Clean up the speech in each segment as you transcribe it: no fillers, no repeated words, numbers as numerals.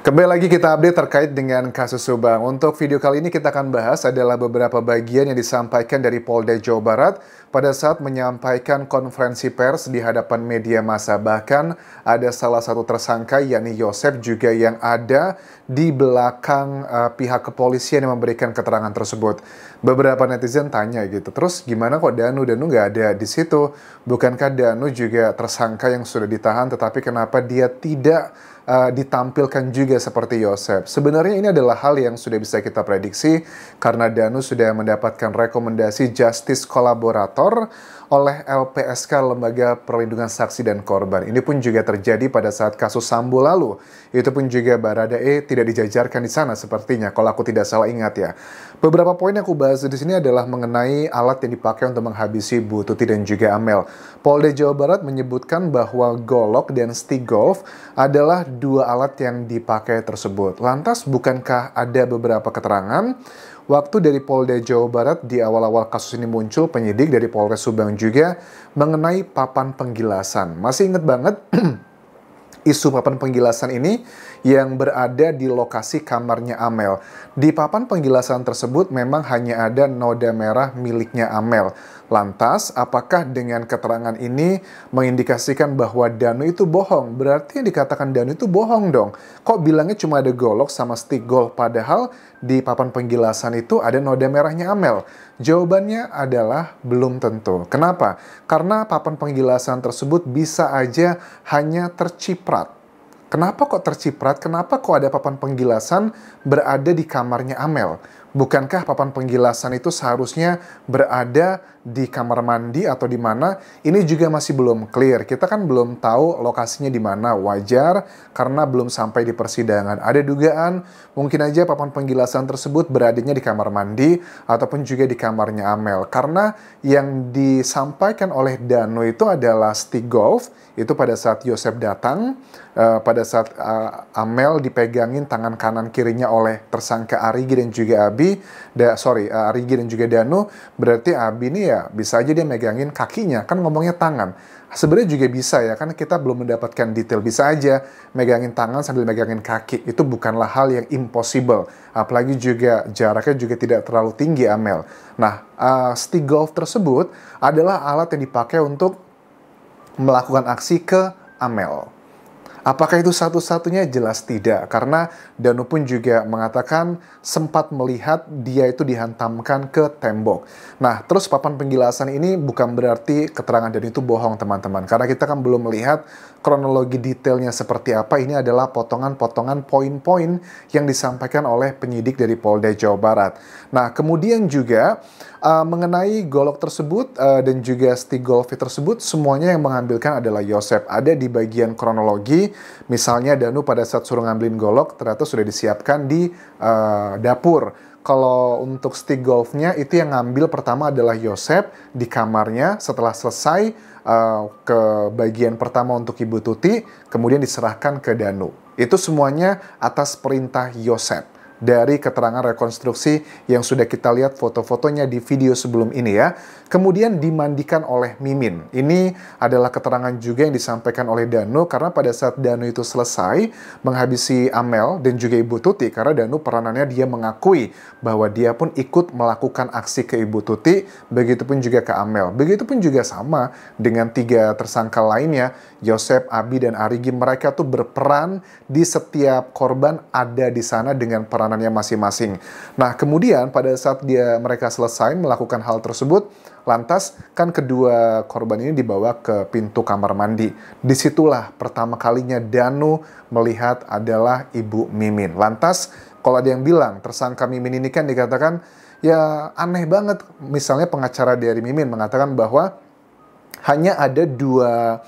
Kembali lagi kita update terkait dengan kasus Subang. Untuk video kali ini kita akan bahas adalah beberapa bagian yang disampaikan dari Polda Jawa Barat pada saat menyampaikan konferensi pers di hadapan media massa. Bahkan ada salah satu tersangka yakni Yosep juga yang ada di belakang pihak kepolisian yang memberikan keterangan tersebut. Beberapa netizen tanya gitu, terus gimana kok Danu nggak ada di situ? Bukankah Danu juga tersangka yang sudah ditahan, tetapi kenapa dia tidak ditampilkan juga seperti Yosep? Sebenarnya ini adalah hal yang sudah bisa kita prediksi karena Danu sudah mendapatkan rekomendasi justice kolaborator oleh LPSK, Lembaga Perlindungan Saksi dan Korban. Ini pun juga terjadi pada saat kasus Sambo lalu. Itu pun juga Baradae tidak dijajarkan di sana sepertinya, kalau aku tidak salah ingat ya. Beberapa poin yang aku bahas di sini adalah mengenai alat yang dipakai untuk menghabisi Bu Tuti dan juga Amel. Polda Jawa Barat menyebutkan bahwa golok dan stick golf adalah dua alat yang dipakai tersebut. Lantas bukankah ada beberapa keterangan waktu dari Polda Jawa Barat di awal-awal kasus ini muncul, penyidik dari Polres Subang juga mengenai papan penggilasan. Masih ingat banget isu papan penggilasan ini yang berada di lokasi kamarnya Amel. Di papan penggilasan tersebut memang hanya ada noda merah miliknya Amel. Lantas, apakah dengan keterangan ini mengindikasikan bahwa Danu itu bohong? Berarti yang dikatakan Danu itu bohong dong. Kok bilangnya cuma ada golok sama stick golf, padahal di papan penggilasan itu ada noda merahnya Amel? Jawabannya adalah belum tentu. Kenapa? Karena papan penggilasan tersebut bisa aja hanya terciprat. Kenapa kok terciprat? Kenapa kok ada papan penggilasan berada di kamarnya Amel? Bukankah papan penggilasan itu seharusnya berada di kamar mandi atau di mana? Ini juga masih belum clear. Kita kan belum tahu lokasinya di mana. Wajar karena belum sampai di persidangan. Ada dugaan mungkin aja papan penggilasan tersebut beradanya di kamar mandi ataupun juga di kamarnya Amel. Karena yang disampaikan oleh Danu itu adalah stick golf. Itu pada saat Yosep datang, pada saat Amel dipegangin tangan kanan kirinya oleh tersangka Arigi dan juga Abi. Arigi dan juga Danu, berarti Abi ini ya bisa aja dia megangin kakinya, kan ngomongnya tangan. Sebenarnya juga bisa ya, kan kita belum mendapatkan detail. Bisa aja megangin tangan sambil megangin kaki, itu bukanlah hal yang impossible. Apalagi juga jaraknya juga tidak terlalu tinggi Amel. Nah, stick golf tersebut adalah alat yang dipakai untuk melakukan aksi ke Amel. Apakah itu satu-satunya? Jelas tidak, karena Danu pun juga mengatakan sempat melihat dia itu dihantamkan ke tembok. Nah, terus papan penggilasan ini bukan berarti keterangan Danu itu bohong, teman-teman. Karena kita kan belum melihat kronologi detailnya seperti apa. Ini adalah potongan-potongan poin-poin yang disampaikan oleh penyidik dari Polda Jawa Barat. Nah, kemudian juga mengenai golok tersebut dan juga stick golf tersebut, semuanya yang mengambilkan adalah Yosep. Ada di bagian kronologi, misalnya Danu pada saat suruh ngambilin golok ternyata sudah disiapkan di dapur. Kalau untuk stick golfnya itu yang ngambil pertama adalah Yosep di kamarnya. Setelah selesai ke bagian pertama untuk Ibu Tuti, kemudian diserahkan ke Danu. Itu semuanya atas perintah Yosep. Dari keterangan rekonstruksi yang sudah kita lihat foto-fotonya di video sebelum ini ya. Kemudian dimandikan oleh Mimin. Ini adalah keterangan juga yang disampaikan oleh Danu karena pada saat Danu itu selesai menghabisi Amel dan juga Ibu Tuti, karena Danu peranannya dia mengakui bahwa dia pun ikut melakukan aksi ke Ibu Tuti, begitupun juga ke Amel. Begitupun juga sama dengan 3 tersangka lainnya, Yosep, Abi, dan Arigi. Mereka tuh berperan di setiap korban ada di sana dengan peranannya masing-masing. Nah, kemudian pada saat mereka selesai melakukan hal tersebut, lantas kan kedua korban ini dibawa ke pintu kamar mandi. Disitulah pertama kalinya Danu melihat adalah Ibu Mimin. Lantas kalau ada yang bilang tersangka Mimin ini kan dikatakan ya aneh banget. Misalnya pengacara dari Mimin mengatakan bahwa hanya ada dua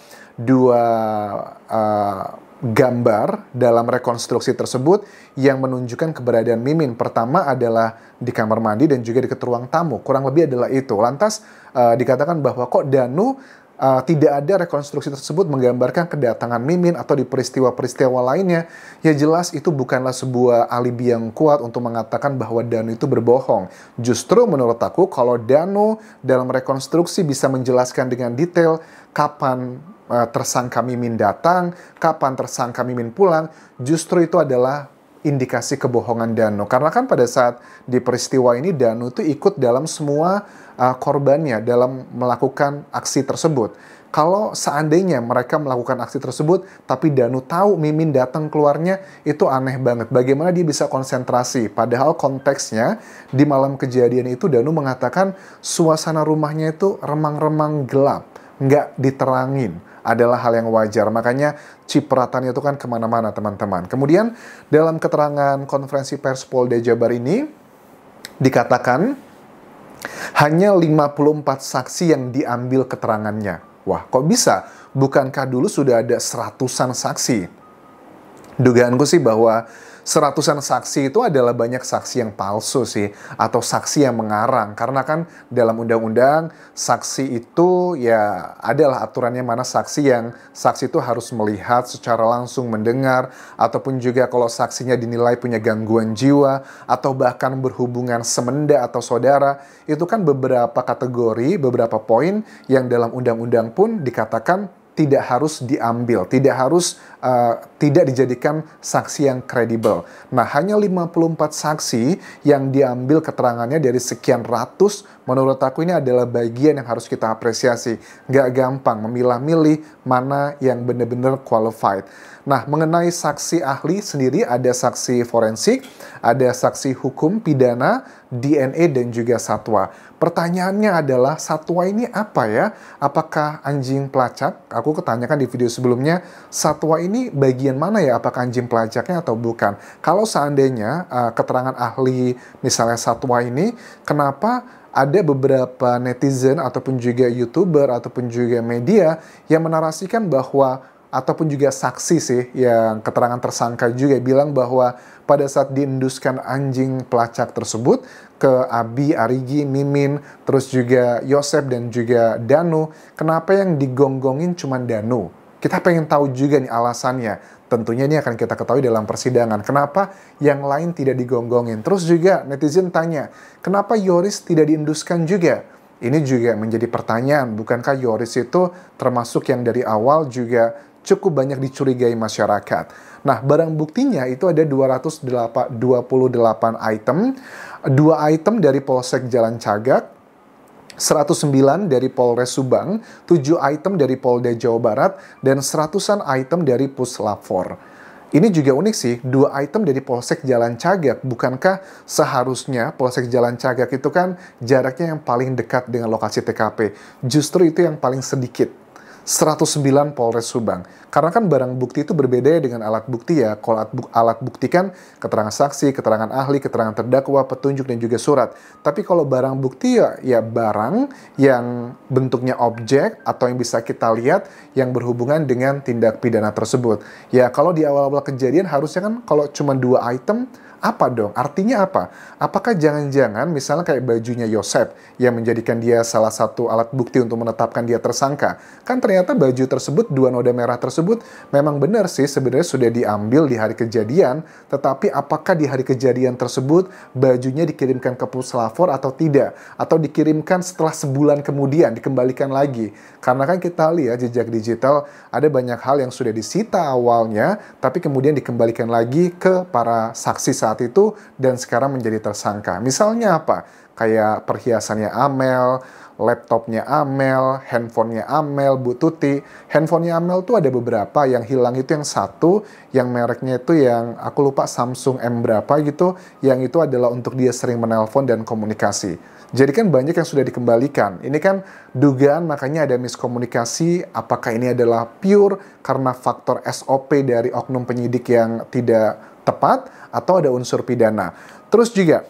gambar dalam rekonstruksi tersebut yang menunjukkan keberadaan Mimin. Pertama adalah di kamar mandi dan juga di ruang tamu. Kurang lebih adalah itu. Lantas dikatakan bahwa kok Danu tidak ada rekonstruksi tersebut menggambarkan kedatangan Mimin atau di peristiwa-peristiwa lainnya. Ya jelas itu bukanlah sebuah alibi yang kuat untuk mengatakan bahwa Danu itu berbohong. Justru menurut aku kalau Danu dalam rekonstruksi bisa menjelaskan dengan detail kapan tersangka Mimin datang, kapan tersangka Mimin pulang, justru itu adalah indikasi kebohongan Danu. Karena kan pada saat di peristiwa ini Danu tuh ikut dalam semua korbannya dalam melakukan aksi tersebut. Kalau seandainya mereka melakukan aksi tersebut, tapi Danu tahu Mimin datang keluarnya, itu aneh banget. Bagaimana dia bisa konsentrasi? Padahal konteksnya di malam kejadian itu Danu mengatakan suasana rumahnya itu remang-remang gelap, nggak diterangin. Adalah hal yang wajar. Makanya cipratannya itu kan kemana-mana teman-teman. Kemudian dalam keterangan konferensi pers Polda Jabar ini dikatakan hanya 54 saksi yang diambil keterangannya. Wah, kok bisa? Bukankah dulu sudah ada seratusan saksi? Dugaanku sih bahwa seratusan saksi itu adalah banyak saksi yang palsu sih, atau saksi yang mengarang. Karena kan dalam undang-undang saksi itu ya adalah aturannya mana saksi itu harus melihat secara langsung, mendengar, ataupun juga kalau saksinya dinilai punya gangguan jiwa, atau bahkan berhubungan semenda atau saudara. Itu kan beberapa kategori, beberapa poin yang dalam undang-undang pun dikatakan tidak harus diambil, tidak dijadikan saksi yang kredibel. Nah, hanya 54 saksi yang diambil keterangannya dari sekian ratus, menurut aku ini adalah bagian yang harus kita apresiasi. Nggak gampang memilah-milih mana yang benar-benar qualified. Nah, mengenai saksi ahli sendiri ada saksi forensik, ada saksi hukum pidana, DNA, dan juga satwa. Pertanyaannya adalah satwa ini apa ya? Apakah anjing pelacak? Aku ketanyakan di video sebelumnya, satwa ini bagian mana ya? Apakah anjing pelacaknya atau bukan? Kalau seandainya keterangan ahli misalnya satwa ini, kenapa ada beberapa netizen ataupun juga YouTuber ataupun juga media yang menarasikan bahwa, ataupun juga saksi sih yang keterangan tersangka juga bilang bahwa pada saat dienduskan anjing pelacak tersebut ke Abi, Arigi, Mimin, terus juga Yosep dan juga Danu, kenapa yang digonggongin cuma Danu? Kita pengen tahu juga nih alasannya. Tentunya ini akan kita ketahui dalam persidangan. Kenapa yang lain tidak digonggongin? Terus juga netizen tanya, kenapa Yoris tidak dienduskan juga? Ini juga menjadi pertanyaan, bukankah Yoris itu termasuk yang dari awal juga cukup banyak dicurigai masyarakat. Nah, barang buktinya itu ada 228 item, 2 item dari Polsek Jalan Cagak, 109 dari Polres Subang, 7 item dari Polda Jawa Barat, dan 100-an item dari Puslapfor. Ini juga unik sih, 2 item dari Polsek Jalan Cagak. Bukankah seharusnya Polsek Jalan Cagak itu kan jaraknya yang paling dekat dengan lokasi TKP? Justru itu yang paling sedikit. 109 Polres Subang. Karena kan barang bukti itu berbeda dengan alat bukti ya. Kalau alat bukti kan keterangan saksi, keterangan ahli, keterangan terdakwa, petunjuk, dan juga surat. Tapi kalau barang bukti ya barang yang bentuknya objek atau yang bisa kita lihat yang berhubungan dengan tindak pidana tersebut. Ya kalau di awal-awal kejadian harusnya kan kalau cuma 2 item, apa dong? Artinya apa? Apakah jangan-jangan misalnya kayak bajunya Yosep yang menjadikan dia salah satu alat bukti untuk menetapkan dia tersangka? Kan ternyata baju tersebut, 2 noda merah tersebut memang benar sih sebenarnya sudah diambil di hari kejadian, tetapi apakah di hari kejadian tersebut bajunya dikirimkan ke Puslapfor atau tidak? Atau dikirimkan setelah sebulan kemudian dikembalikan lagi? Karena kan kita lihat jejak digital ada banyak hal yang sudah disita awalnya, tapi kemudian dikembalikan lagi ke para saksi saat itu dan sekarang menjadi tersangka. Misalnya apa? Kayak perhiasannya Amel, laptopnya Amel, handphonenya Amel, Bu Tuti. Handphonenya Amel tuh ada beberapa, yang hilang itu yang satu, yang mereknya itu yang aku lupa Samsung M berapa gitu, yang itu adalah untuk dia sering menelpon dan komunikasi. Jadi kan banyak yang sudah dikembalikan. Ini kan dugaan makanya ada miskomunikasi, apakah ini adalah pure karena faktor SOP dari oknum penyidik yang tidak tepat atau ada unsur pidana. Terus juga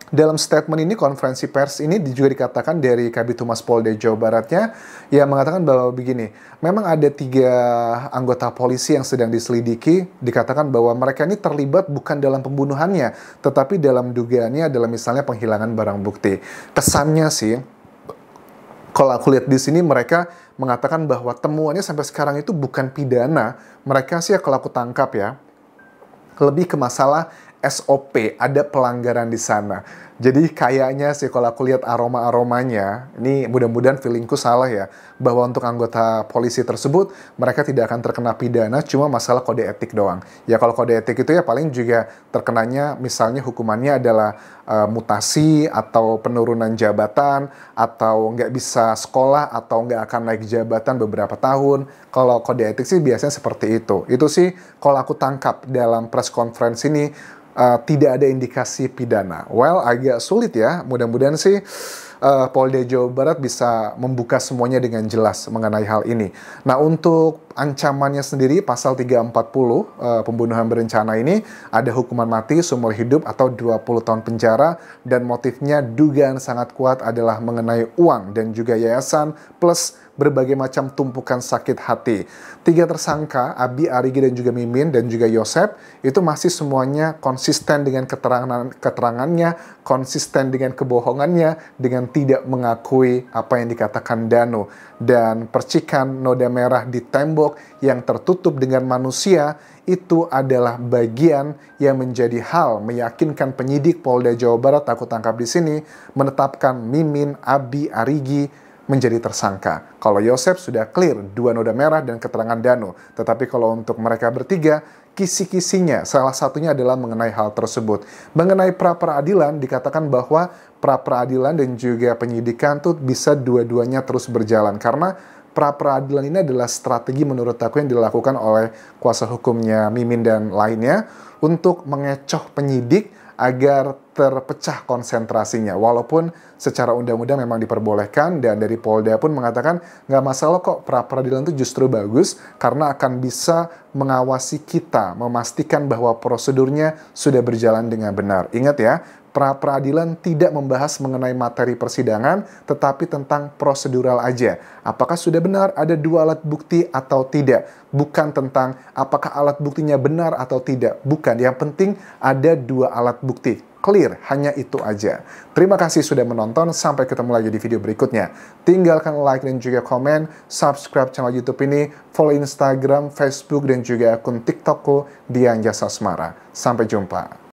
dalam statement ini, konferensi pers ini juga dikatakan dari Kabid Humas Polda Jawa Baratnya yang mengatakan bahwa begini, memang ada 3 anggota polisi yang sedang diselidiki, dikatakan bahwa mereka ini terlibat bukan dalam pembunuhannya, tetapi dalam dugaannya adalah misalnya penghilangan barang bukti. Kesannya sih, kalau aku lihat di sini mereka mengatakan bahwa temuannya sampai sekarang itu bukan pidana, mereka sih kalau aku tangkap ya, lebih ke masalah SOP, ada pelanggaran di sana. Jadi kayaknya sih kalau aku lihat aroma-aromanya, ini mudah-mudahan feelingku salah ya, bahwa untuk anggota polisi tersebut, mereka tidak akan terkena pidana, cuma masalah kode etik doang. Ya kalau kode etik itu ya paling juga terkenanya, misalnya hukumannya adalah mutasi, atau penurunan jabatan, atau nggak bisa sekolah, atau nggak akan naik jabatan beberapa tahun. Kalau kode etik sih biasanya seperti itu. Itu sih kalau aku tangkap dalam press conference ini, tidak ada indikasi pidana. Well, agak sulit ya. Mudah-mudahan sih Polda Jawa Barat bisa membuka semuanya dengan jelas mengenai hal ini. Nah, untuk ancamannya sendiri, pasal 340 pembunuhan berencana ini ada hukuman mati, seumur hidup, atau 20 tahun penjara, dan motifnya dugaan sangat kuat adalah mengenai uang dan juga yayasan, plus berbagai macam tumpukan sakit hati. 3 tersangka, Abi, Arigi, dan juga Mimin, dan juga Yosep, itu masih semuanya konsisten dengan keterangannya, konsisten dengan kebohongannya, dengan tidak mengakui apa yang dikatakan Danu. Dan percikan noda merah di tembok yang tertutup dengan manusia, itu adalah bagian yang menjadi hal meyakinkan penyidik Polda Jawa Barat, aku tangkap di sini, menetapkan Mimin, Abi, Arigi menjadi tersangka. Kalau Yosep sudah clear, 2 noda merah dan keterangan Danu. Tetapi kalau untuk mereka bertiga, kisi-kisinya salah satunya adalah mengenai hal tersebut. Mengenai pra-peradilan, dikatakan bahwa pra-peradilan dan juga penyidikan tuh bisa dua-duanya terus berjalan. Karena pra-peradilan ini adalah strategi menurut aku yang dilakukan oleh kuasa hukumnya Mimin dan lainnya untuk mengecoh penyidik agar terpecah konsentrasinya. Walaupun secara undang-undang memang diperbolehkan, dan dari Polda pun mengatakan nggak masalah kok, pra-peradilan itu justru bagus karena akan bisa mengawasi kita, memastikan bahwa prosedurnya sudah berjalan dengan benar. Ingat ya, pra-peradilan tidak membahas mengenai materi persidangan, tetapi tentang prosedural aja. Apakah sudah benar ada 2 alat bukti atau tidak? Bukan tentang apakah alat buktinya benar atau tidak. Bukan, yang penting ada 2 alat bukti. Clear, hanya itu aja. Terima kasih sudah menonton, sampai ketemu lagi di video berikutnya. Tinggalkan like dan juga komen, subscribe channel YouTube ini, follow Instagram, Facebook, dan juga akun TikTokku, Dian Jasa Asmara. Sampai jumpa.